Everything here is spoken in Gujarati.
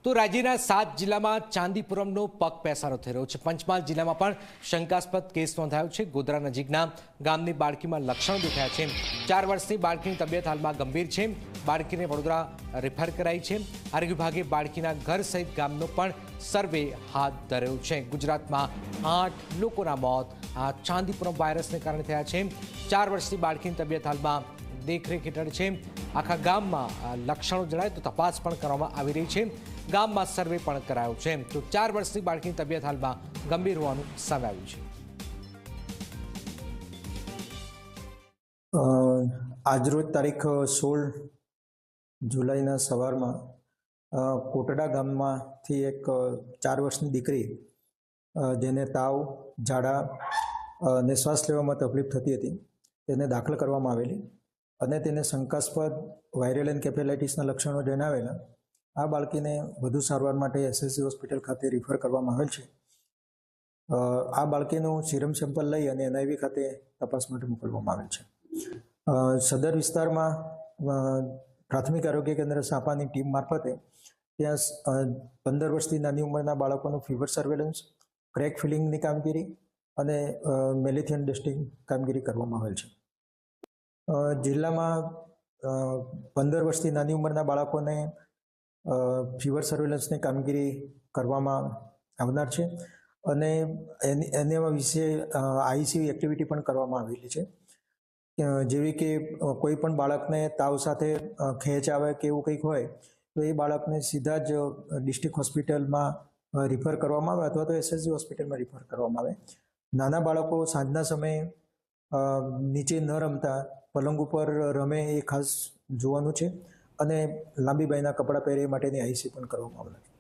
તો રાજ્યના 7 જિલ્લામાં ચાંદીપુરમનો પગ પેસારો થઈ રહ્યો છે। પંચમહાલ જિલ્લામાં પણ શંકાસ્પદ કેસ નોંધાયો છે। ગોધરા નજીકના ગામની બાળકીમાં લક્ષણો દેખાયા છે। 4 વર્ષની બાળકીની તબિયત હાલમાં ગંભીર છે। બાળકીને વડોદરા રેફર કરાઈ છે। આરોગ્ય વિભાગે બાળકીના ઘર સહિત ગામનો પણ સર્વે હાથ ધર્યો છે। ગુજરાતમાં 8 લોકોના મોત આ ચાંદીપુરમ વાયરસને કારણે થયા છે। 4 વર્ષની બાળકીની તબિયત હાલમાં દેખરેખ હેઠળ છે। આખા ગામમાં લક્ષણો જણાય તો તપાસ પણ કરવામાં આવી રહી છે। ગામમાં સર્વે પણ કરાયો છે। તો 4 વર્ષની બાળકીની તબિયત હાલમાં ગંભીર હોવાનું સામે આવ્યું છે। આજરોજ તારીખ 16 જુલાઈના સવારમાં કોટડા ગામમાંથી એક 4 વર્ષની દીકરી જેને તાવ, ઝાડા અને શ્વાસ લેવામાં તકલીફ થતી હતી તેને દાખલ કરવામાં આવેલી અને તેને શંકાસ્પદ વાયરલ એન્કેફેલાઇટિસના લક્ષણો જણાવેલા। આ બાળકીને વધુ સારવાર માટે એસએસજી હોસ્પિટલ ખાતે રિફર કરવામાં આવેલ છે। આ બાળકીનું સિરમ સેમ્પલ લઈ અને એનઆઈવી ખાતે તપાસ માટે મોકલવામાં આવેલ છે। સદર વિસ્તારમાં પ્રાથમિક આરોગ્ય કેન્દ્ર સાપાની ટીમ મારફતે ત્યાં 15 વર્ષથી નાની ઉંમરના બાળકોનું ફીવર સર્વેલન્સ, ક્રેક ફિલિંગની કામગીરી અને મેલેથિયન ટેસ્ટિંગ કામગીરી કરવામાં આવેલ છે। જિલ્લામાં 15 વર્ષથી નાની ઉંમરના બાળકોને ફીવર સર્વેલન્સની કામગીરી કરવામાં આવનાર છે અને એના વિશે આઈસીયુ એક્ટિવિટી પણ કરવામાં આવેલી છે। જેવી કે કોઈ પણ બાળકને તાવ સાથે ખેંચ આવે કે એવું કંઈક હોય તો એ બાળકને સીધા જ ડિસ્ટ્રિક્ટ હોસ્પિટલમાં રિફર કરવામાં આવે અથવા તો એસએસજી હોસ્પિટલમાં રિફર કરવામાં આવે। નાના બાળકો સાંજના સમયે નીચે ન રમતા પલંગ ઉપર રમે એ ખાસ જોવાનું છે અને લાંબી બાયના કપડાં પહેરે માટેની આઈસી પણ કરવામાં આવે છે।